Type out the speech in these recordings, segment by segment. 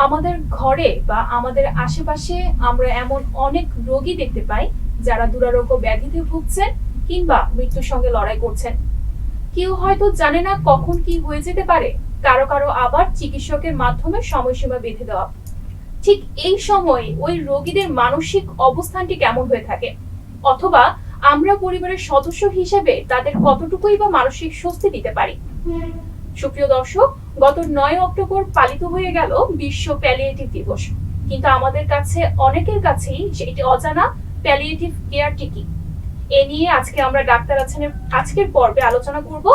আমাদের ঘরে বা আমাদের আশেপাশে আমরা এমন অনেক রোগী দেখতে পাই যারা দুরারোগ্য ব্যাধিতে ভুগছেন কিংবা মৃত্যুর সঙ্গে লড়াই করছেন। কেউ হয়তো জানে না কখন কি হয়ে যেতে পারে, কারো কারো আবার চিকিৎসকের মাধ্যমে সময়সীমা বেঁধে দেওয়া। ঠিক এই সময়ে ওই রোগীদের মানসিক অবস্থানটি কেমন হয়ে থাকে, অথবা আমরা পরিবারের সদস্য হিসেবে তাদের কতটুকুই বা মানসিক স্বস্তি দিতে পারি। সুপ্রিয় দর্শক, গত ৯ অক্টোবর পালিত হয়ে গেল বিশ্ব প্যালিয়েটিভ দিবস, কিন্তু আমাদের কাছে অনেকের কাছেই সেটি অজানা প্যালিয়েটিভ কেয়ারটি কি। এ নিয়ে আজকে আমরা ডাক্তার আছেনের আজকের পর্বে আলোচনা করব।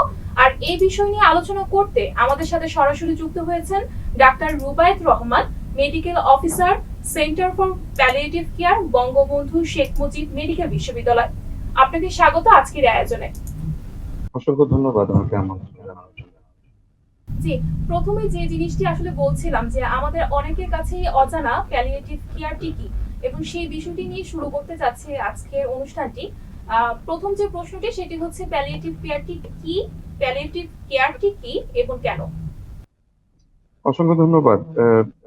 আর এই বিষয় নিয়ে আলোচনা করতে আমাদের সাথে সরাসরি যুক্ত হয়েছেন doctor Rubayet Rahman, medical officer, centre for palliative care, Bangabandhu Sheikh Mujib medical বিশ্ববিদ্যালয়। আপনাকে স্বাগত আজকের আয়োজনে। অসংখ্য ধন্যবাদ আমাকে আমন্ত্রণ জানানোর জন্য। জি, প্রথমে যে জিনিসটি আসলে বলছিলাম যে আমাদের অনেকের কাছেই অজানা প্যালিয়েটিভ কেয়ারটি কি, এবং সেই বিষয়টি নিয়ে শুরু করতে যাচ্ছে আজকের অনুষ্ঠানটি। প্রথম যে প্রশ্নটি সেটি হচ্ছে প্যালিয়েটিভ কেয়ারটি কি, প্যালিয়েটিভ কেয়ারটি কি এবং কেন? অসংখ্য ধন্যবাদ।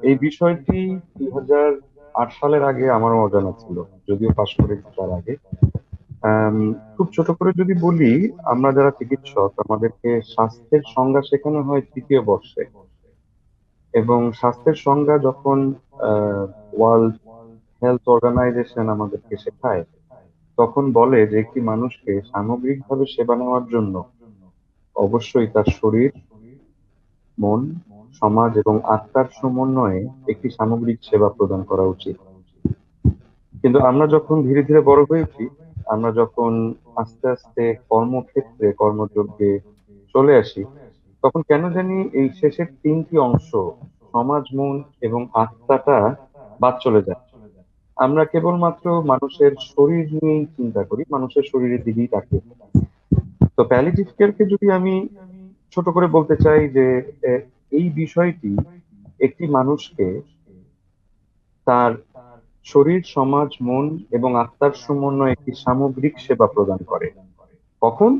এই বিষয়টি 2008 সালের আগে আমারও অজানা ছিল, যদিও পাশ করেছি তার আগে। আম, খুব ছোট করে যদি বলি, আমরা যারা চিকিৎসক আমাদেরকে স্বাস্থ্যের সংজ্ঞা শেখানো হয় তৃতীয় বর্ষে, এবং স্বাস্থ্যের সংজ্ঞা যখন ওয়ার্ল্ড হেলথ অর্গানাইজেশন আমাদেরকে শেখায়, তখন বলে যে একটি মানুষকে সামগ্রিকভাবে সেবা নেওয়ার জন্য অবশ্যই তার শরীর, মন, সমাজ এবং আত্মার সমন্বয়ে একটি সামগ্রিক সেবা প্রদান করা উচিত। কিন্তু আমরা যখন ধীরে ধীরে বড় হয়ে উঠি, আমরা যখন আস্তে আস্তে কর্মক্ষেত্রে কর্মযজ্ঞে চলে আসি, তখন কেন জানি এই শেষের তিনটি অংশ, সমাজ, মন এবং আত্মাটা বাদ চলে যায়। আমরা কেবলমাত্র মানুষের শরীর নিয়েই চিন্তা করি, মানুষের শরীরের দিকেই তাকিয়ে থাকি। তো প্যালিয়েটিভ কেয়ারকে যদি আমি ছোট করে বলতে চাই যে আহ, এই বিষয়টি একটি মানুষকে তার শরীর, সমাজ, মন এবং আত্মার সমন্বয়ে একটি সামগ্রিক সেবা প্রদান করে। কখন?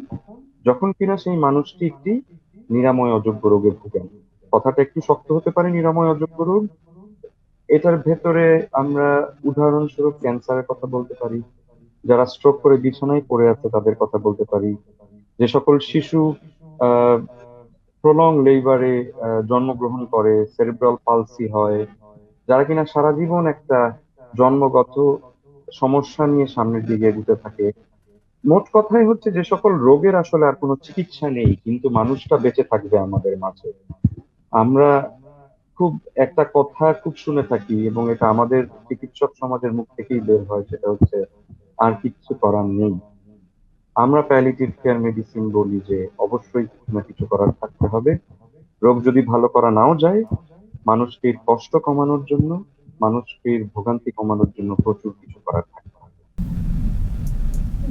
যখন কিনা সেই মানুষটি একটি নিরাময় অযোগ্য রোগে ভুগেন। কথাটা একটু শক্ত হতে পারে, নিরাময় অযোগ্য রোগ। এটার ভেতরে আমরা উদাহরণস্বরূপ ক্যান্সারের কথা বলতে পারি, যারা স্ট্রোক করে বিছানায় পড়ে আছে তাদের কথা বলতে পারি, যে সকল শিশু আহ প্রলং লেবারে জন্মগ্রহণ করে, সেরেব্রাল পালসি হয়, যারা কিনা সারা জীবন একটা জন্মগত সমস্যা নিয়ে সামনের দিকে এগোতে থাকে। মোট কথাই হচ্ছে যে সকল রোগের আসলে আর কোনো চিকিৎসা নেই, কিন্তু মানুষটা বেঁচে থাকবে আমাদের মাঝে। আমরা খুব একটা কথা খুব শুনে থাকি, এবং এটা আমাদের চিকিৎসক সমাজের মুখ থেকেই বের হয়, সেটা হচ্ছে আর কিচ্ছু করার নেই। আমরা প্যালিয়েটিভ কেয়ার মেডিসিন বলি যে অবশ্যই কিছু না কিছু করার থাকতে হবে। রোগ যদি ভালো করা নাও যায়, মানুষটির কষ্ট কমানোর জন্য, মানুষটির ভোগান্তি কমানোর জন্য প্রচুর কিছু করার থাকতে হবে।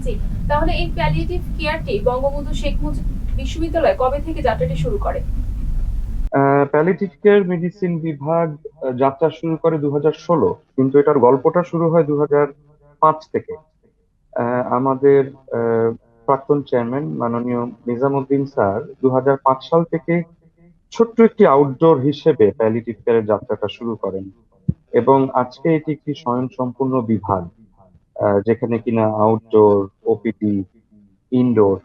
জি, তাহলে এই প্যালিয়েটিভ কেয়ারটি বঙ্গবন্ধু শেখ মুজিব বিশ্ববিদ্যালয় কবে থেকে যাত্রাটি শুরু করে? প্যালিয়েটিভ কেয়ার মেডিসিন বিভাগ যাত্রা শুরু করে 2016, কিন্তু এটার গল্পটা শুরু হয় 2005 থেকে। আমাদের আহ, প্রাক্তন চেয়ারম্যান মাননীয় নিজামুদ্দিন স্যার 2005 সাল থেকে ছোট্ট একটি আউটডোর হিসেবে প্যালিয়েটিভ কেয়ারের যাত্রাটা শুরু করেন, এবং আজকে এটি একটি স্বয়ংসম্পূর্ণ বিভাগ, যেখানে কিনা outdoor, OPD, indoor,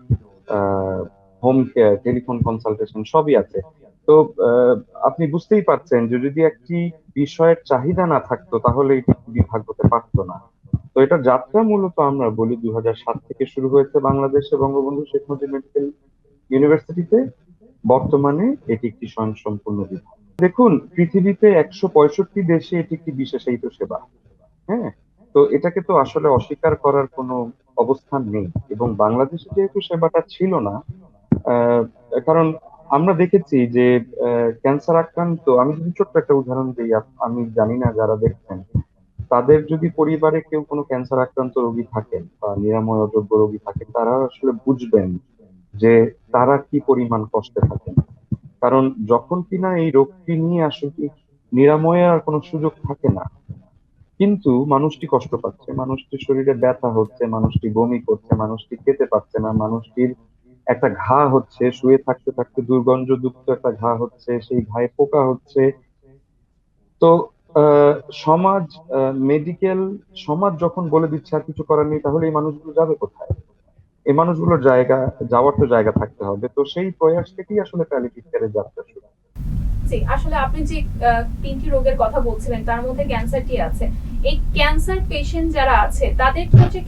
home care, telephone consultation সবই আছে। তো আহ, আপনি বুঝতেই পারছেন যে যদি একটি বিষয়ের চাহিদা না থাকতো তাহলে এটি একটি বিভাগ হতে পারতো না। তো এটা যাত্রা মূলত আমরা বলি 2007 থেকে শুরু হয়েছে বাংলাদেশে বঙ্গবন্ধু শেখ মুজিব মেডিকেল ইউনিভার্সিটিতে। বর্তমানে এটি একটি স্বয়ংসম্পূর্ণ বিভাগ। দেখুন, পৃথিবীতে 165 দেশে এটি একটি বিশেষায়িত সেবা। হ্যাঁ, তো এটাকে তো আসলে অস্বীকার করার কোনো অবস্থান নেই। এবং বাংলাদেশে যেহেতু সেবাটা ছিল না, আহ, কারণ আমরা দেখেছি যে ক্যান্সার আক্রান্ত, আমি যদি ছোট্ট একটা উদাহরণ দিই, আমি জানি না যারা দেখছেন, তাদের যদি পরিবারে কেউ কোনো ক্যান্সার আক্রান্ত রোগী থাকেন বা নিরাময় অযোগ্য রোগী থাকেন, তারা আসলে বুঝবেন যে তারা কি পরিমাণ কষ্টে থাকেন। কারণ যখন কিনা এই রোগটি নিয়ে আসলে নিরাময়ের আর কোনো সুযোগ থাকে না, কিন্তু মানুষটি কষ্ট পাচ্ছে, মানুষটির শরীরে ব্যথা হচ্ছে, মানুষটি বমি করছে, মানুষটি খেতে পাচ্ছে না, মানুষটির একটা ঘা হচ্ছে, শুয়ে থাকতে থাকতে দুর্গন্ধযুক্ত একটা ঘা হচ্ছে, সেই ঘায়ে পোকা হচ্ছে। তো আহ, সমাজ, মেডিকেল সমাজ যখন বলে দিচ্ছে আর কিছু করার নেই, তাহলে এই মানুষগুলো যাবে কোথায়? এই মানুষগুলোর জায়গা, যাওয়ার তো জায়গা থাকতে হবে। তো সেই প্রয়াস থেকেই আসলে প্যালিয়েটিভ কেয়ারের যাত্রা শুরু। জি, আসলে আপনি যে তিনটি রোগের কথা বলছিলেন তার মধ্যে ক্যান্সারটি আছে। এই ক্যান্সার পেশেন্ট যারা আছে তাদের ক্ষেত্রে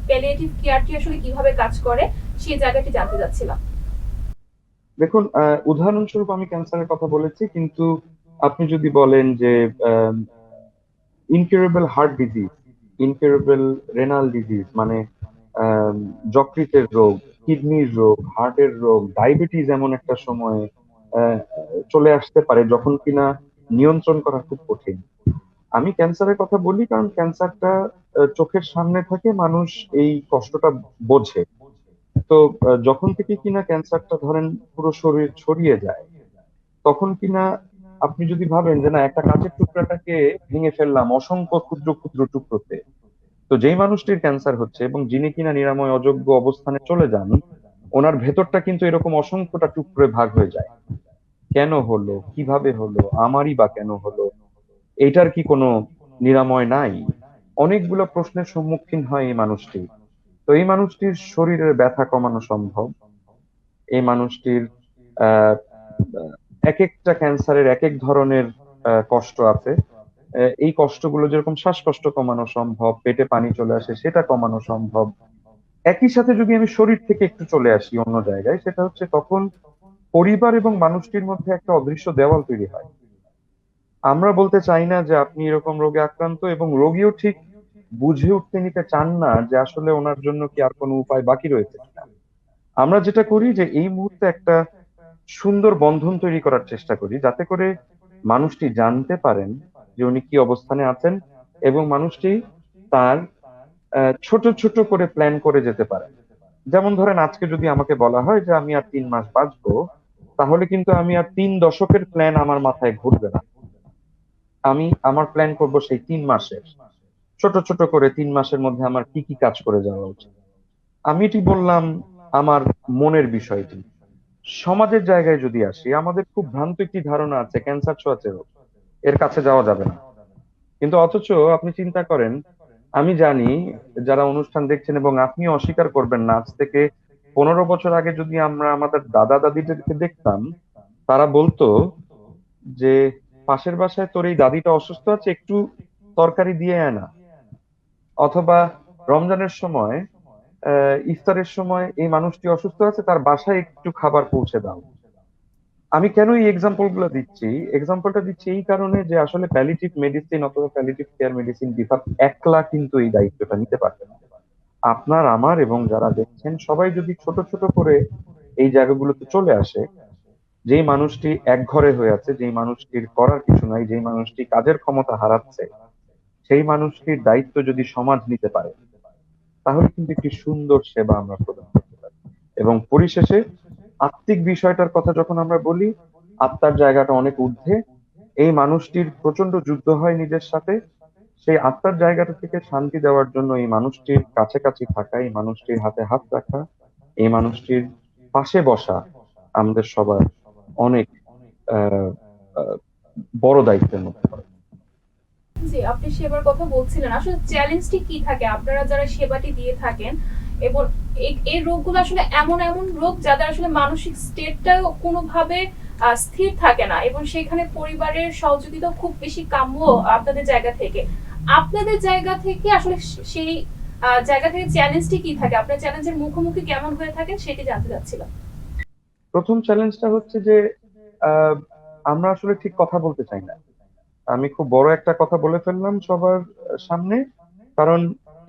প্যালিয়েটিভ কেয়ারটি আসলে কিভাবে কাজ করে সেই জায়গাটি জানতে চাচ্ছিলাম। দেখুন, উদাহরণস্বরূপ আমি ক্যান্সারের কথা বলেছি, কিন্তু আপনি যদি বলেন যে incurable heart disease, incurable renal disease, মানে আম, যকৃতের রোগ, কিডনির রোগ, হার্টের রোগ, ডায়াবেটিস এমন একটা সময়ে আহ, চলে আসতে পারে যখন কিনা নিয়ন্ত্রণ করা খুব কঠিন। আমি ক্যান্সারের কথা বলি কারণ ক্যান্সারটা চোখের সামনে থাকে, মানুষ এই কষ্টটা বোঝে। তো যখন থেকে কিনা ক্যান্সারটা ধরেন পুরো শরীর ছড়িয়ে যায়, তখন কিনা আপনি যদি ভাবেন যে না, একটা কাঁচের টুকরাটাকে ভেঙে ফেললাম অসংখ্য ক্ষুদ্র ক্ষুদ্র টুকরোতে, তো যেই মানুষটির ক্যান্সার হচ্ছে এবং যিনি কিনা নিরাময় অযোগ্য অবস্থানে চলে যান, ওনার ভেতরটা কিন্তু এরকম অসংখ্যটা টুকরোয় ভাগ হয়ে যায়। কেন হলো, কিভাবে হলো, আমারই বা কেন হলো, এইটার কি কোনো নিরাময় নাই? অনেকগুলো প্রশ্নের সম্মুখীন হয় এই মানুষটি। তো এই মানুষটির শরীরের ব্যথা কমানো সম্ভব। এই মানুষটির আহ আহ, এক একটা ক্যান্সারের এক এক ধরনের কষ্ট আছে। এই কষ্টগুলো যেরকম শ্বাসকষ্ট কমানো সম্ভব, পেটে পানি চলে আসে সেটা কমানো সম্ভব। একই সাথে যদি আমি শরীর থেকে একটু চলে আসি অন্য জায়গায়, সেটা হচ্ছে তখন পরিবার এবং মানুষটির মধ্যে একটা অদৃশ্য দেওয়াল তৈরি হয়। আমরা বলতে চাই না যে আপনি এরকম রোগে আক্রান্ত, এবং রোগীও ঠিক বুঝে উঠতে নিতে চান না যে আসলে ওনার জন্য কি আর কোনো উপায় বাকি রয়েছে কিনা। আমরা যেটা করি যে এই মুহূর্তে একটা সুন্দর বন্ধন তৈরি করার চেষ্টা করি, যাতে করে মানুষটি জানতে পারেন যে উনি কি অবস্থানে আছেন, এবং মানুষটি তার ছোট ছোট করে প্ল্যান করে যেতে পারেন। যেমন ধরেন, আজকে যদি আমাকে বলা হয় যে আমি আর 3 মাস বাঁচবো, তাহলে কিন্তু আমি আর 3 দশকের প্ল্যান আমার মাথায় ঘুরবে না। আমি আমার প্ল্যান করব সেই 3 মাসের, ছোট ছোট করে 3 মাসের মধ্যে আমার কি কি কাজ করে যাওয়া উচিত। আমি এটি বললাম আমার মনের বিষয়টি। সমাজের জায়গায় যদি আসি, আমাদের খুব ভ্রান্ত একটি ধারণা আছে ক্যান্সার ছোঁয়াচে রোগ, এর কাছে যাওয়া যাবে না। কিন্তু অথচ আপনি চিন্তা করেন, আমি জানি যারা অনুষ্ঠান দেখছেন এবং আপনিও অস্বীকার করবেন না, আজ থেকে 15 বছর আগে যদি আমরা আমাদের দাদা দাদিদেরকে দেখতাম, তারা বলতো যে পাশের বাসায় তোর এই দাদিটা অসুস্থ আছে, একটু তরকারি দিয়ে আনা। অথবা রমজানের সময়, ইফতারের সময় এই মানুষটি অসুস্থ আছে, তার বাসায় একটু খাবার পৌঁছে দাও। আমি কেন এই এক্সাম্পল গুলো দিচ্ছি? এক্সাম্পলটা দিচ্ছি এই কারণে যে আসলে প্যালিটিভ মেডিসিন অথবা প্যালিটিভ কেয়ার মেডিসিন বিভাগ একলা কিন্তু এই দায়িত্বটা নিতে পারবে না। আপনার, আমার এবং যারা দেখছেন সবাই যদি ছোট ছোট করে এই জায়গাগুলোতে চলে আসে, যেই মানুষটি এক ঘরে হয়ে আছে, যেই মানুষটির করার কিছু নাই, যেই মানুষটি কাজের ক্ষমতা হারাচ্ছে, সেই মানুষটির দায়িত্ব যদি সমাজ নিতে পারে, তাহলে কিন্তু একটি সুন্দর সেবা আমরা প্রদান করতে পারি। এবং পরিশেষে আত্মিক বিষয়টার কথা যখন আমরা বলি, আত্মার জায়গাটা অনেক ঊর্ধ্বে। এই মানুষটির প্রচন্ড যুদ্ধ হয় নিজের সাথে, সেই আত্মার জায়গাটা থেকে শান্তি দেওয়ার জন্য এই মানুষটির কাছাকাছি থাকা, এই মানুষটির হাতে হাত রাখা, এই মানুষটির পাশে বসা আমাদের সবার অনেক আহ আহ, বড় দায়িত্বের মধ্যে পড়ে। জি, আপনি সেবার কথা বলছিলেন। আসলে চ্যালেঞ্জটি কি থাকে আপনারা যারা সেবাটি দিয়ে থাকেন, এবং এই রোগগুলো আসলে এমন এমন রোগ যাদের আসলে মানসিক স্টেটটাও কোনোভাবে স্থির থাকে না, এবং সেখানে পরিবারের সহযোগিতা খুব বেশি কাম্য আপনাদের জায়গা থেকে। আপনাদের জায়গা থেকে আসলে সেই জায়গা থেকে চ্যালেঞ্জটি কি থাকে, আপনার চ্যালেঞ্জের মুখোমুখি কেমন হয়ে থাকেন সেটি জানতে চাচ্ছিলাম। প্রথম চ্যালেঞ্জটা হচ্ছে যে আহ আমরা আসলে ঠিক কথা বলতে চাই না। আমি খুব বড় একটা কথা বলে ফেললাম সবার সামনে। কারণ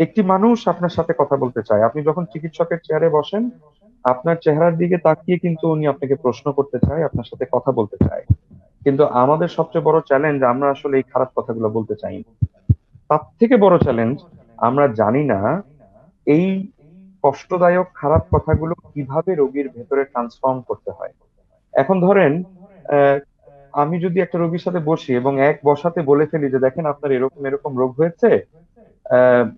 একটি মানুষ আপনার সাথে কথা বলতে চায়। আপনি যখন চিকিৎসকের চেয়ারে বসেন, আপনার চেহারার দিকে তাকিয়ে কিন্তু উনি আপনাকে প্রশ্ন করতে চায়, আপনার সাথে কথা বলতে চায়। কিন্তু আমাদের সবচেয়ে বড় চ্যালেঞ্জ, আমরা আসলে এই খারাপ কথাগুলো বলতে চাই না। তার থেকে বড় চ্যালেঞ্জ, আমরা জানি না এই কষ্টদায়ক খারাপ কথাগুলো কিভাবে রোগীর ভেতরে ট্রান্সফর্ম করতে হয়। এখন ধরেন, আহ, আমি যদি একটা রোগীর সাথে বসি এবং এক বসাতে বলে ফেলি যে দেখেন আপনার এরকম এরকম রোগ হয়েছে,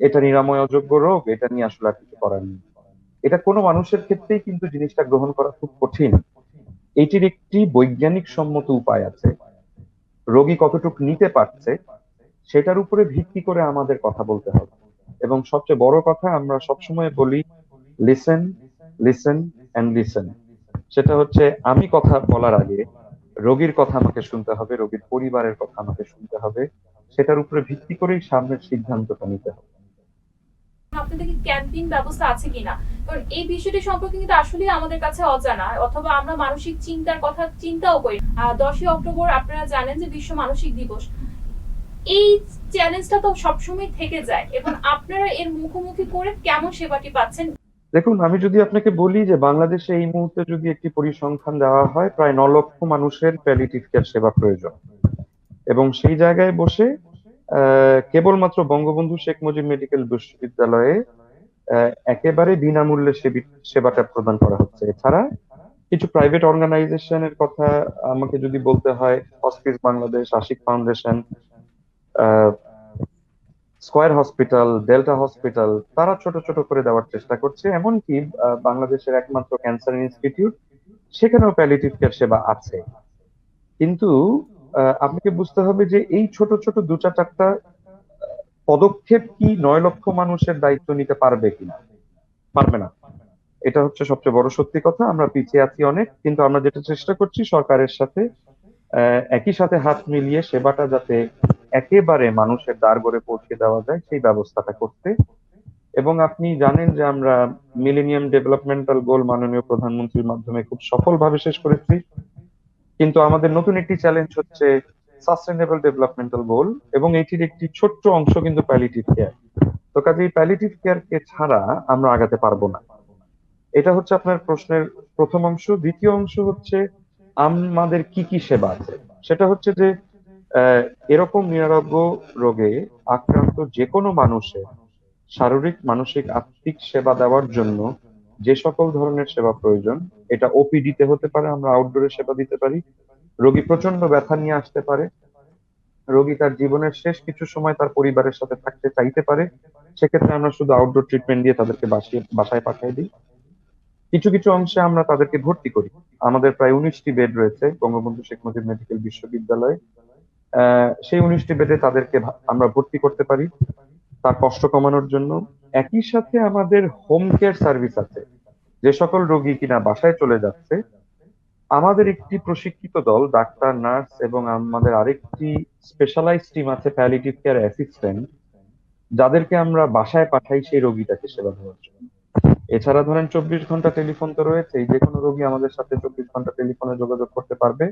এটা নিরাময় অযোগ্য রোগ, এটা নিয়ে আসলে আর কিছু করার নেই, এটা কোনো মানুষের ক্ষেত্রেই কিন্তু জিনিসটা গ্রহণ করা খুব কঠিন। এটির একটি বৈজ্ঞানিক সম্মত উপায় আছে। রোগী কতটুকু নিতে পারছে সেটার উপরে ভিত্তি করে আমাদের কথা বলতে হবে। এবং সবচেয়ে বড় কথা, আমরা সবসময় বলি লিসেন, লিসেন অ্যান্ড লিসেন। সেটা হচ্ছে আমি কথা বলার আগে রোগীর কথা আমাকে শুনতে হবে, রোগীর পরিবারের কথা আমাকে শুনতে হবে, সেটার উপরে ভিত্তি করেই সামনের সিদ্ধান্তটা নিতে হবে। আপনাদের কি ক্যাম্পেইন ব্যবস্থা আছে কিনা? কারণ এই বিষয়টি সম্পর্কে কিন্তু আসলে আমাদের কাছে অজানা, অথবা আমরা মানসিক চিন্তার কথা চিন্তাও করি। 10ই অক্টোবর আপনারা জানেন যে বিশ্ব মানসিক দিবস। এই চ্যালেঞ্জটা তো সবসময় থেকে যায়, এবং আপনারা এর মুখোমুখি করে কেমন সেবাটি পাচ্ছেন? দেখুন, আমি যদি আপনাকে বলি যে বাংলাদেশে এই মুহূর্তে যদি একটি পরিসংখ্যান দেওয়া হয়, প্রায় 9 লক্ষ মানুষের প্যালিয়েটিভ কেয়ার সেবা প্রয়োজন। এবং সেই জায়গায় বসে কেবলমাত্র বঙ্গবন্ধু শেখ মুজিব মেডিকেল বিশ্ববিদ্যালয়ে একেবারে বিনামূল্যে সেবাটা প্রদান করা হচ্ছে। এছাড়া কিছু প্রাইভেট অর্গানাইজেশনের কথা আমাকে যদি বলতে হয়, hospice Bangladesh, Ashik foundation, Square hospital, Delta hospital, তারা ছোট ছোট করে দেওয়ার চেষ্টা করছে। এমনকি বাংলাদেশের একমাত্র ক্যান্সার ইনস্টিটিউট, সেখানেও প্যালিয়েটিভ কেয়ার সেবা আছে। কিন্তু আপনাকে বুঝতে হবে যে এই ছোট ছোট দু চারটা পদক্ষেপ কি 9 লক্ষ মানুষের দায়িত্ব নিতে পারবে কিনা? পারবে না। এটা হচ্ছে সবচেয়ে বড় সত্যি কথা। আমরা পিছিয়ে আছি অনেক, কিন্তু আমরা যেটা চেষ্টা করছি সরকারের সাথে একই সাথে হাত মিলিয়ে সেবাটা যাতে একেবারে মানুষের দ্বারঘরে পৌঁছে দেওয়া যায় সেই ব্যবস্থাটা করতে। এবং আপনি জানেন যে আমরা মিলেনিয়াম ডেভেলপমেন্টাল গোল মাননীয় প্রধানমন্ত্রীর মাধ্যমে খুব সফলভাবে শেষ করেছি। কিন্তু আমাদের নতুন একটি চ্যালেঞ্জ হচ্ছে সাস্টেনেবল ডেভেলপমেন্টাল গোল, এবং এটির একটি ছোট্ট অংশ কিন্তু প্যালিয়েটিভ কেয়ার। তো কাজেই প্যালিয়েটিভ কেয়ারকে ছাড়া আমরা আগাতে পারবো না। এটা হচ্ছে আপনার প্রশ্নের প্রথম অংশ। দ্বিতীয় অংশ হচ্ছে আমাদের কি কি সেবা আছে। সেটা হচ্ছে যে আহ, এরকম নিরারোগ্য রোগে আক্রান্ত যে কোনো মানুষের শারীরিক, মানসিক, আত্মিক সেবা দেওয়ার জন্য যে সকল ধরনের সেবা প্রয়োজন, এটা ওপিডি তে হতে পারে, আমরা আউটডোরে সেবা দিতে পারি। রোগী প্রচন্ড ব্যথা নিয়ে আসতে পারে, রোগী তার জীবনের শেষ কিছু সময় তার পরিবারের সাথে থাকতে চাইতে পারে, সেক্ষেত্রে আমরা শুধু আউটডোর ট্রিটমেন্ট দিয়ে তাদেরকে বাসায় পাঠিয়ে দিই। কিছু কিছু অংশে আমরা তাদেরকে ভর্তি করি। আমাদের প্রায় 19টি বেড রয়েছে বঙ্গবন্ধু শেখ মুজিব মেডিকেল বিশ্ববিদ্যালয়ে। সেই 19টি বেডে তাদেরকে আমরা ভর্তি করতে পারি তার কষ্ট কমানোর জন্য। একই সাথে আমাদের হোম কেয়ার সার্ভিস আছে। যে সকল রোগী কিনা বাসায় চলে যাচ্ছে, আমাদের একটি প্রশিক্ষিত দল, ডাক্তার, নার্স এবং আমাদের আরেকটি স্পেশালাইজড টিম আছে প্যালিয়েটিভ কেয়ার অ্যাসিস্ট্যান্ট, যাদেরকে আমরা বাসায় পাঠাই সেই রোগীটাকে সেবা দেওয়ার জন্য। এছাড়া ধরেন 24 ঘন্টা টেলিফোন তো রয়েছেই, যে কোনো রোগী আমাদের সাথে 24 ঘন্টা টেলিফোনে যোগাযোগ করতে পারবে।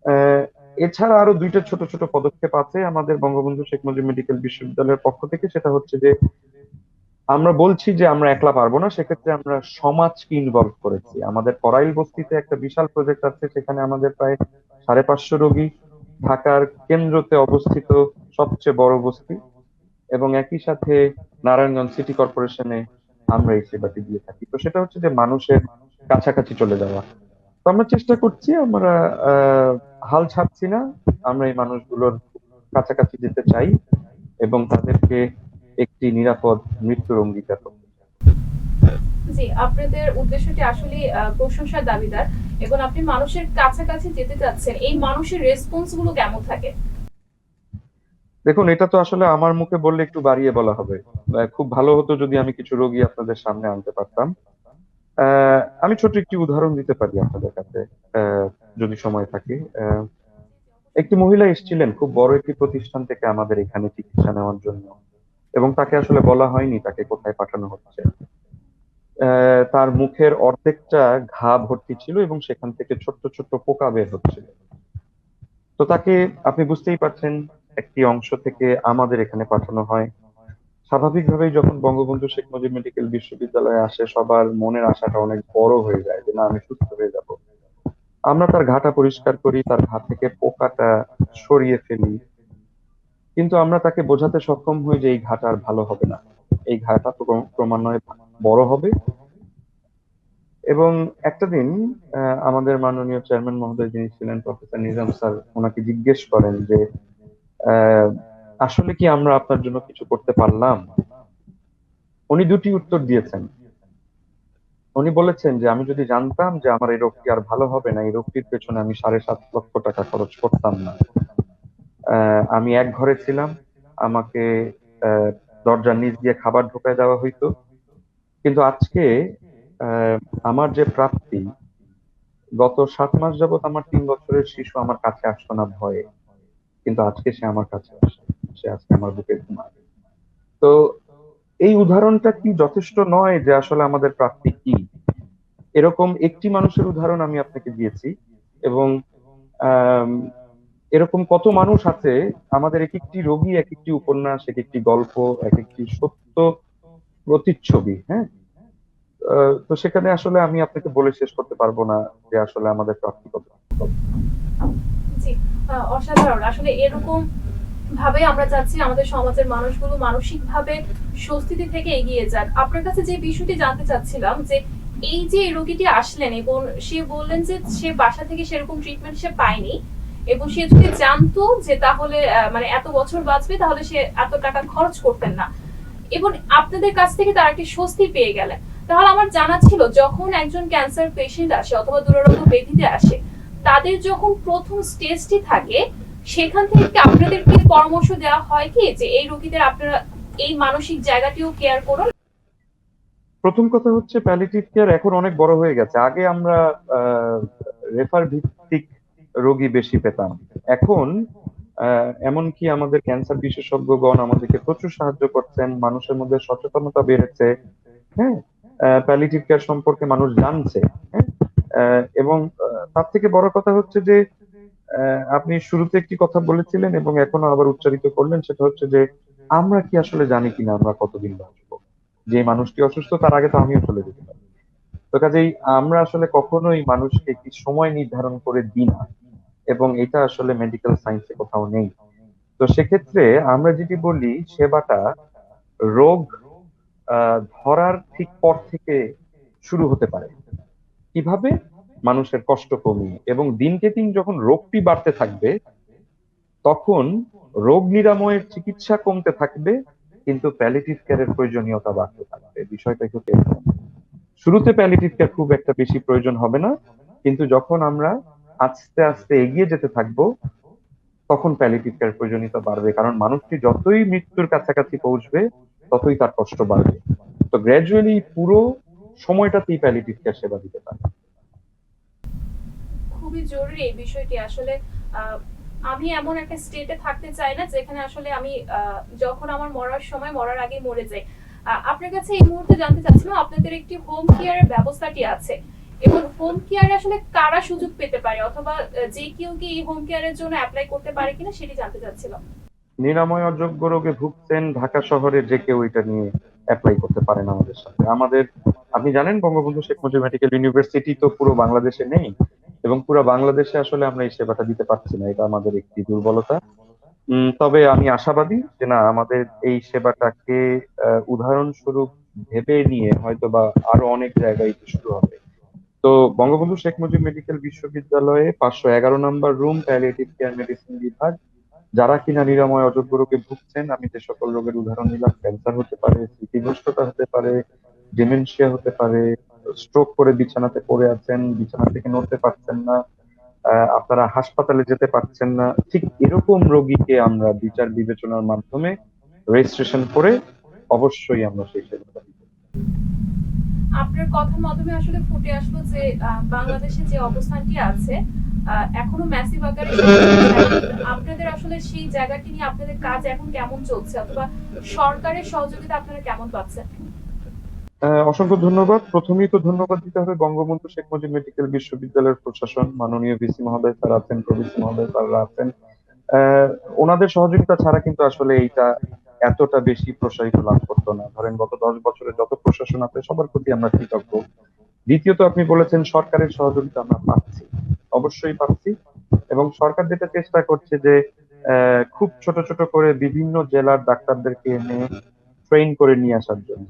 আহ, এছাড়া আরো দুইটা ছোট ছোট পদক্ষেপ আছে আমাদের বঙ্গবন্ধু শেখ মুজিব মেডিকেল বিশ্ববিদ্যালয়ের পক্ষ থেকে। সেটা হচ্ছে যে আমরা বলছি যে আমরা একলা পারবো না, সেক্ষেত্রে আমরা সমাজকে ইনভলভ করেছি। আমাদের করাইল বস্তিতে একটা বিশাল প্রজেক্ট আছে, সেখানে আমাদের প্রায় 550 রোগী, ঢাকার কেন্দ্রতে অবস্থিত সবচেয়ে বড় বস্তি, এবং একই সাথে নারায়ণগঞ্জ সিটি কর্পোরেশনে আমরা এই সেবাটি দিয়ে থাকি। তো সেটা হচ্ছে যে মানুষের কাছাকাছি চলে যাওয়া। তো আমরা চেষ্টা করছি, আমরা আহ হাল ছাড়ছি না। আমরা এই মানুষগুলোর কাছাকাছি যেতে চাই এবং তাদেরকে একটি নিরাপদ মৃত্যুর অঙ্গীকার করতে চাই। জি, আপনাদের উদ্দেশ্যটি আসলে প্রশংসার দাবিদার, এবং আপনি মানুষের কাছাকাছি যেতে চাচ্ছেন। এই মানুষের রেসপন্স গুলো কেমন থাকে? দেখুন, এটা তো আসলে আমার মুখে বললে একটু বাড়িয়ে বলা হবে। খুব ভালো হতো যদি আমি কিছু রোগী আপনাদের সামনে আনতে পারতাম। আমি ছোট একটি উদাহরণ দিতে পারি আপনাদের কাছে, আহ, যদি সময় থাকে। একটি মহিলা এসেছিলেন খুব বড় একটি প্রতিষ্ঠান থেকে আমাদের এখানে চিকিৎসা নেওয়ার জন্য, এবং তাকে আসলে বলা হয়নি তাকে কোথায় পাঠানো হচ্ছে। তার মুখের অর্ধেকটা ঘা ভর্তি ছিল এবং সেখান থেকে ছোট্ট ছোট্ট পোকা বের হচ্ছিল। তো তাকে, আপনি বুঝতেই পারছেন, একটি অংশ থেকে আমাদের এখানে পাঠানো হয়। স্বাভাবিকভাবেই যখন বঙ্গবন্ধু শেখ মুজিব মেডিকেল বিশ্ববিদ্যালয়ে আসে, সবার মনের আশাটা অনেক বড় হয়ে যায় যে না, আমি সুস্থ হয়ে যাব। আমরা তার ঘাটা পরিষ্কার করি, তার ঘা থেকে পোকাটা সরিয়ে ফেলি, কিন্তু আমরা তাকে বোঝাতে সক্ষম হই যে এই ঘাটা আর ভালো হবে না, এই ঘাটা ক্রমান্বয়ে বড় হবে। এবং একটা দিন আমাদের মাননীয় চেয়ারম্যান মহোদয় যিনি ছিলেন, প্রফেসর নিজাম স্যার, ওনাকে জিজ্ঞেস করেন যে আহ, আসলে কি আমরা আপনার জন্য কিছু করতে পারলাম? উনি দুটি উত্তর দিয়েছেন। উনি বলেছেন যে আমি যদি জানতাম যে আমার এই রোগটি আর ভালো হবে না, এই রোগটির পেছনে আমি 7.5 লক্ষ টাকা খরচ করতাম না। আমি এক ঘরে ছিলাম, আমাকে আহ, দরজার নিচ দিয়ে খাবার ঢোকায় দেওয়া হইতো। কিন্তু আজকে আহ, আমার যে প্রাপ্তি, গত 7 মাস যাবত আমার 3 বছরের শিশু আমার কাছে আসতো না ভয়ে, কিন্তু আজকে সে আমার কাছে আসে, সে আজকে আমার বুকে ঘুমায়। তো এই উদাহরণটা কি যথেষ্ট নয় যে আসলে আমাদের প্রাপ্তি কি? এরকম একটি মানুষের উদাহরণ আমি আপনাকে দিয়েছি, এবং আম, এরকম কত মানুষ আছে। আমাদের এক একটি রোগী, এক একটি উপন্যাস, এক একটি গল্প, এক একটি সত্য প্রতিচ্ছবি। হ্যাঁ, তো সেখানে আসলে আমি আপনাকে বলে শেষ করতে পারবো না যে আসলে আমাদের প্রাপ্তি কত। জি, অসাধারণ। আসলে এরকম ভাবে আমরা চাচ্ছি আমাদের সমাজের মানুষগুলো মানসিক ভাবে স্বস্তিতে থেকে এগিয়ে যাক। আপনার কাছে যে বিষয়টি জানতে চাচ্ছিলাম যে এই যে এই রোগীটি আসলেন এবং সে বললেন যে সে বাসা থেকে সেরকম ট্রিটমেন্ট সে পায়নি, এবং সে যদি জানতো যে তাহলে মানে এত বছর বাঁচবে তাহলে সে এত টাকা খরচ করতেন না, এবং আপনাদের কাছ থেকে তার একটি স্বস্তি পেয়ে গেলেন। তাহলে আমার জানা ছিল যখন একজন ক্যান্সার পেশেন্ট আসে অথবা দুরারোগ্য ব্যাধিতে আসে, তাদের যখন প্রথম স্টেজটি থাকে সেখান থেকে কি আপনাদেরকে পরামর্শ দেওয়া হয় কি যে এই রোগীদের আপনারা এই মানসিক জায়গাটিও কেয়ার করুন? প্রথম কথা হচ্ছে, প্যালিয়েটিভ কেয়ার এখন অনেক বড় হয়ে গেছে। আগে আমরা রেফার ভিত্তিক রোগী বেশি পেতাম। এখন এমনকি আমাদের ক্যান্সার বিশেষজ্ঞগণ আমাদেরকে প্রচুর সাহায্য করছেন, মানুষের মধ্যে সচেতনতা বেড়েছে। হ্যাঁ, প্যালিয়েটিভ কেয়ার সম্পর্কে মানুষ জানছে। হ্যাঁ, এবং তার থেকে বড় কথা হচ্ছে যে আপনি শুরুতে একটি কথা বলেছিলেন এবং এখনো আবার উচ্চারিত করলেন, সেটা হচ্ছে যে আমরা কি আসলে জানি কিনা আমরা কতদিন বাঁচবো। যে মানুষটি অসুস্থ তার আগে তো আমিও চলে যেতে পারি। তো কাজেই আমরা আসলে কখনোই মানুষকে একটি সময় নির্ধারণ করে দিই না, এবং এটা আসলে মেডিকেল সায়েন্সে কোথাও নেই। তো সেক্ষেত্রে আমরা যদি বলি, সেবাটা রোগ ধরার ঠিক পর থেকে শুরু হতে পারে। কিভাবে? মানুষের কষ্ট কমিয়ে, এবং দিনকে দিন যখন রোগটি বাড়তে থাকবে তখন রোগ নিরাময়ের চিকিৎসা কমতে থাকবে, কিন্তু প্যালিয়েটিভ কেয়ারের প্রয়োজনীয়তা বাড়তে থাকবে। বিষয়টা একটু এরকম। শুরুতে প্যালিয়েটিভ কেয়ার খুব একটা বেশি প্রয়োজন হবে না, কিন্তু যখন আমরা আস্তে আস্তে এগিয়ে যেতে থাকবো তখন প্যালিয়েটিভ কেয়ার প্রয়োজনীয়তা বাড়বে, কারণ মানুষটি যতই মৃত্যুর কাছাকাছি পৌঁছবে ততই তার কষ্ট বাড়বে। তো গ্র্যাজুয়ালি পুরো সময়টাতেই প্যালিয়েটিভ কেয়ার সেবা দিতে পারে। খুবই জরুরি এই বিষয়টি আসলে। আহ, আমি এমন একটা স্টেটে থাকতে চাই না যেখানে আসলে আমি যখন আমার মরার সময় মরার আগে মরে যাই। আপনার কাছে এই মুহূর্তে জানতে চাচ্ছিলাম আপনাদের একটি হোম কেয়ারের ব্যবস্থাটি আছে, এবং হোম কেয়ারে আসলে কারা সুযোগ পেতে পারে অথবা যে কেউ কি এই হোম কেয়ারের জন্য অ্যাপ্লাই করতে পারে কিনা সেটি জানতে চাচ্ছিলাম। নিরাময় অযোগ্য রোগে ভুগছেন, ঢাকা শহরে যে কেউ এটা নিয়ে অ্যাপ্লাই করতে পারেন আমাদের সাথে। আমাদের, আপনি জানেন, বঙ্গবন্ধু শেখ মুজিব মেডিকেল ইউনিভার্সিটি তো পুরো বাংলাদেশে নেই, এবং পুরো বাংলাদেশে আসলে আমরা এই সেবাটা দিতে পারছি না, এটা আমাদের একটি দুর্বলতা। তবে আমি আশাবাদী যে না, আমাদের এই সেবাটাকে উদাহরণস্বরূপ ভেবে নিয়ে হয়তো বা আরো অনেক জায়গায় এটা শুরু হবে। তো বঙ্গবন্ধু শেখ মুজিব মেডিকেল বিশ্ববিদ্যালয়ে 511 নম্বর রুম, প্যালিয়েটিভ কেয়ার মেডিসিন বিভাগ। যারা কিনা নিরাময় অযোগ্য রোগে ভুগছেন, আমি যে সকল রোগের উদাহরণ দিলাম, ক্যান্সার হতে পারে, স্মৃতিভ্রষ্টতা হতে পারে, ডিমেনশিয়া হতে পারে, স্ট্রোক করে বিছানাতে পড়ে আছেন, বিছানা থেকে নড়তে পারছেন না, আপনারা হাসপাতালে যেতে পারছেন না, ঠিক এরকম রোগীকে আমরা বিচার বিবেচনার মাধ্যমে রেজিস্ট্রেশন করে অবশ্যই আমরা সেই সেবাটা দিব। আপনার কথার মাধ্যমে আসলে ফুটে আসলো যে বাংলাদেশে যে অবস্থানটি আছে এখনো ম্যাসিভ আকারে আপনাদের আসলে সেই জায়গাটি নিয়ে আপনাদের কাজ এখন কেমন চলছে অথবা সরকারের সহযোগিতা আপনারা কেমন পাচ্ছেন? অসংখ্য ধন্যবাদ। প্রথমেই তো ধন্যবাদ দিতে হবে বঙ্গবন্ধু শেখ মুজিব মেডিকেল বিশ্ববিদ্যালয়ের প্রশাসন, মাননীয় ভিসি মহোদয় স্যার আছেন, প্রভিসি মহোদয় স্যাররা আছেন। আহ, ওনাদের সহযোগিতা ছাড়া কিন্তু আসলে এইটা এতটা বেশি প্রসারিত লাভ করতো না। ধরেন গত 10 বছরে যত প্রশাসন আছে সবার প্রতি আমরা কৃতজ্ঞ। দ্বিতীয়ত, আপনি বলেছেন সরকারের সহযোগিতা আমরা পাচ্ছি, অবশ্যই পাচ্ছি। এবং সরকার যেটা চেষ্টা করছে যে খুব ছোট ছোট করে বিভিন্ন জেলার ডাক্তারদেরকে এনে ট্রেন করে নিয়ে আসার জন্য।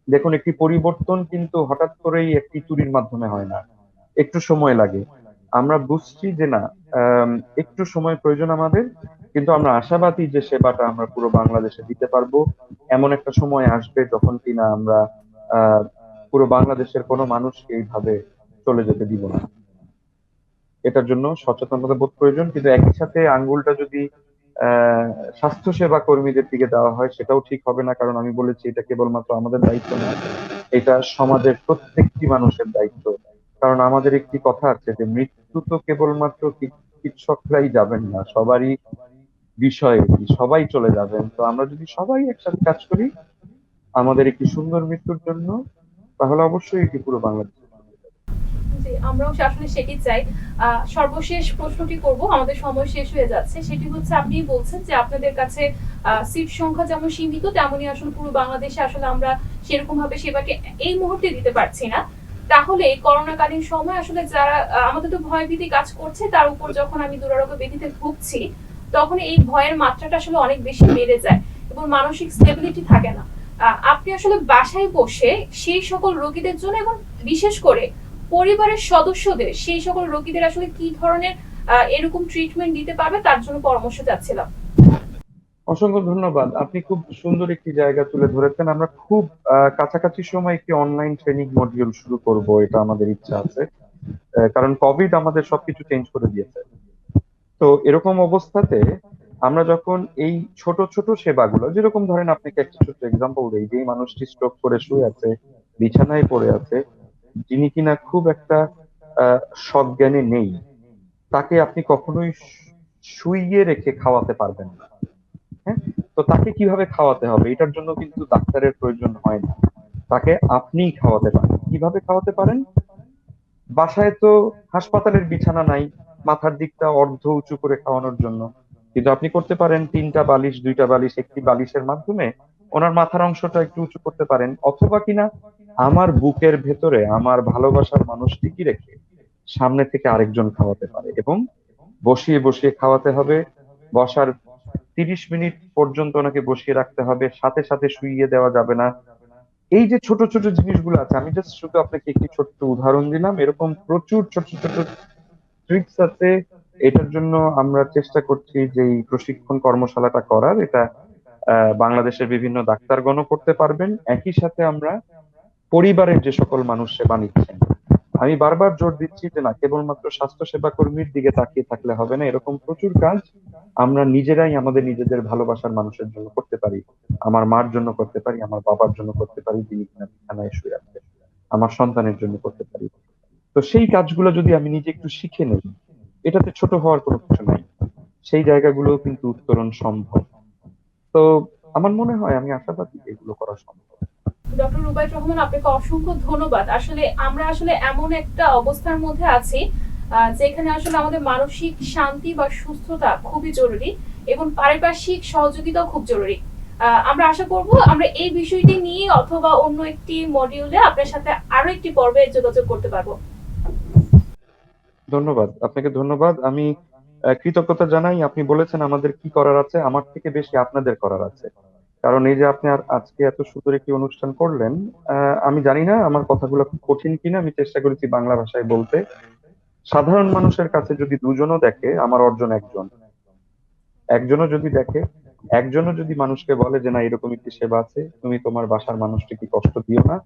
দেখুন, একটি পরিবর্তন কিন্তু হঠাৎ করেই একটি চুরির মাধ্যমে হয় না, একটু সময় লাগে। আমরা বুঝছি যে না, আম, একটু সময় প্রয়োজন আমাদের, কিন্তু আমরা আশাবাদী যে সেবাটা আমরা পুরো বাংলাদেশে দিতে পারবো। এমন একটা সময় আসবে যখন কিনা আমরা আহ পুরো বাংলাদেশের কোনো মানুষকে এইভাবে চলে যেতে দিব না। এটার জন্য সচেতনতা বোধ প্রয়োজন, কিন্তু একই সাথে আঙ্গুলটা যদি আহ স্বাস্থ্যসেবা কর্মীদের দিকে দেওয়া হয় সেটাও ঠিক হবে না, কারণ আমি বলেছি এটা কেবলমাত্র আমাদের দায়িত্ব না, এটা সমাজের প্রত্যেকটি মানুষের দায়িত্ব। কারণ আমাদের একটি কথা আছে যে মৃত্যু তো কেবলমাত্র চিকিৎসকরাই যাবেন না, সবারই বিষয় এটি, সবাই চলে যাবেন। তো আমরা যদি সবাই একসাথে কাজ করি আমাদের একটি সুন্দর মৃত্যুর জন্য, তাহলে অবশ্যই এটি পুরো বাংলাদেশ। জি, আমরাও আসলে সেটি চাই। সর্বশেষ প্রশ্নটি করব, আমাদের সময় শেষ হয়ে যাচ্ছে। সেটি হচ্ছে, আপনি বলছেন যে আপনাদের কাছে সিট সংখ্যা যেমন সীমিত, তেমনি আসলে পুরো বাংলাদেশে আসলে আমরা সেরকম ভাবে সেবাটি এই মুহূর্তে দিতে পারছি না। তাহলে করোনাকালীন সময় আসলে যারা আমাদের তো ভয়ভীতি কাজ করছে, তার উপর যখন আমি দুরারোগ্য ব্যাধিতে ভুগছি, তখন এই ভয়ের মাত্রাটা আসলে অনেক বেশি বেড়ে যায় এবং মানসিক স্টেবিলিটি থাকে না। আপনি আসলে বাসায় বসে সেই সকল রোগীদের জন্য এবং বিশেষ করে পরিবারের সদস্যদের, সেই সকল রোগীদের আসলে কি ধরনের এরকম ট্রিটমেন্ট দিতে পারবে তার জন্য পরামর্শ চাচ্ছিলাম। অসংখ্য ধন্যবাদ, আপনি খুব সুন্দর একটি জায়গা তুলে ধরেছেন। আমরা খুব কাছাকাছি সময় একটি অনলাইন ট্রেনিং মডিউল শুরু করব, এটা আমাদের ইচ্ছা আছে। কারণ কোভিড আমাদের সবকিছু চেঞ্জ করে দিয়েছে। তো এরকম অবস্থাতে আমরা যখন এই ছোট ছোট সেবাগুলো, যেরকম ধরেন আপনাকে একটা ছোট এক্সাম্পল দিই, যেই মানুষটি স্ট্রোক করে শুয়ে আছে, বিছানায় পড়ে আছে, যিনি কিনা খুব একটা সজ্ঞানে নেই, তাকে আপনি কখনোই শুইয়ে রেখে খাওয়াতে পারবেন না। হ্যাঁ, তো তাকে কিভাবে খাওয়াতে হবে এটার জন্য কিন্তু ডাক্তারের প্রয়োজন হয় না, তাকে আপনিই খাওয়াতে পারেন। কিভাবে খাওয়াতে পারেন? বাসায় তো হাসপাতালের বিছানা নাই মাথার দিকটা অর্ধ উঁচু করে খাওয়ানোর জন্য, কিন্তু আপনি করতে পারেন তিনটা বালিশ, দুইটা বালিশ, একটি বালিশের মাধ্যমে ওনার মাথার অংশটা একটু উঁচু করতে পারেন, অথবা কিনা আমার বুকের ভেতরে আমার ভালোবাসার মানুষটিকে রেখে সামনে থেকে আরেকজন খাওয়াতে পারে, এবং বসিয়ে বসিয়ে খাওয়াতে হবে। বসার 30 মিনিট পর্যন্ত ওনাকে বসিয়ে রাখতে হবে, সাথে সাথে শুইয়ে দেওয়া যাবে না। এই যে ছোট ছোট জিনিসগুলো আছে, আমি জাস্ট শুধু আপনাকে একটি ছোট্ট উদাহরণ দিলাম, এরকম প্রচুর ছোট ছোট ট্রিক্স আছে। এটার জন্য আমরা চেষ্টা করছি যে এই প্রশিক্ষণ কর্মশালাটা করার, এটা বাংলাদেশের বিভিন্ন ডাক্তারগণও করতে পারবেন। একই সাথে আমরা পরিবারের যে সকল মানুষ সেবা নিচ্ছেন, আমি বারবার জোর দিচ্ছি যে না, কেবলমাত্র স্বাস্থ্য সেবা কর্মীর দিকে তাকিয়ে থাকলে হবে না, এরকম প্রচুর কাজ আমরা নিজেরাই আমাদের নিজেদের ভালোবাসার মানুষের জন্য করতে পারি। আমার মার জন্য করতে পারি, আমার বাবার জন্য করতে পারি যিনি কিনা বিছানায় শুয়ে আছে, আমার সন্তানের জন্য করতে পারি। তো সেই কাজগুলো যদি আমি নিজে একটু শিখে নেই, এটাতে ছোট হওয়ার কোনো কিছু নাই, সেই জায়গাগুলো কিন্তু উত্তরণ সম্ভব। তো আমার মনে হয়, আমি আশাবাদী এগুলো করা সম্ভব। ডক্টর রুবাইত রহমান, আপনাকে অসংখ্য ধন্যবাদ। আসলে আমরা আসলে এমন একটা অবস্থার মধ্যে আছি যেখানে আসলে আমাদের মানসিক শান্তি বা সুস্থতা খুবই জরুরি এবং পারিপার্শ্বিক সহযোগিতাও খুব জরুরি। আমরা আশা করব আমরা এই বিষয়টি নিয়ে অথবা অন্য একটি মডিউলে আপনার সাথে আরো একটি পর্বে যোগাযোগ করতে পারবো। ধন্যবাদ, আপনাকে ধন্যবাদ। আমি কৃতজ্ঞতা জানাই, আপনি বলেছেন আমাদের কি করার আছে, আমার থেকে বেশি আপনাদের করার আছে। কারণ এই যে আপনি আর আজকে এত সুন্দর একটি অনুষ্ঠান করলেন, আমি জানি না আমার কথাগুলো খুব কঠিন কিনা, আমি চেষ্টা করেছি বাংলা ভাষায় বলতে। সাধারণ মানুষের কাছে যদি দুজনও দেখে, আমার অর্জন একজন। একজনও যদি দেখে, একজনও যদি মানুষকে বলে যে না এরকম একটি সেবা আছে, তুমি তোমার বাসার মানুষটিকে কষ্ট দিও না,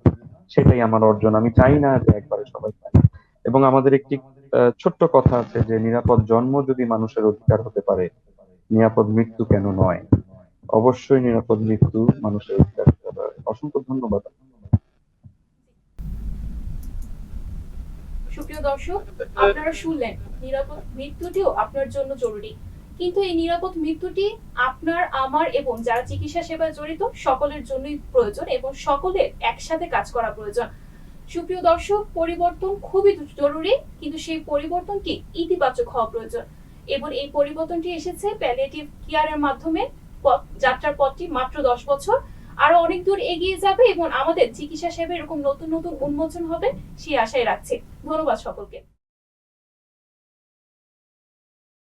সেটাই আমার অর্জন। আমি চাই না যে একবারে সবাই পায়। এবং আমাদের একটি ছোট্ট কথা আছে যে নিরাপদ জন্ম যদি মানুষের অধিকার হতে পারে, নিরাপদ মৃত্যু কেন নয়? অবশ্যই নিরাপদ মৃত্যু মানুষের অধিকার হতে পারে। অসংখ্য ধন্যবাদ। সুপ্রিয় দর্শক, আপনারা শুনলেন নিরাপদ মৃত্যুটিও আপনার জন্য জরুরি, কিন্তু এই নিরাপদ মৃত্যুটি আপনার, আমার এবং যারা চিকিৎসা সেবায় জড়িত সকলের জন্যই প্রয়োজন এবং সকলের একসাথে কাজ করা প্রয়োজন। সুপ্রিয় দর্শক, পরিবর্তন খুবই জরুরি, কিন্তু সেই পরিবর্তনটি ইতিবাচক হওয়া প্রয়োজন এবং এই পরিবর্তনটি এসেছে প্যালিয়েটিভ কেয়ারের মাধ্যমে। যাত্রার পথটি মাত্র 10 বছর, আরো অনেক দূর এগিয়ে যাবে এবং আমাদের চিকিৎসা সেবা এরকম নতুন নতুন উন্মোচন হবে সেই আশায় রাখছি। ধন্যবাদ সকলকে।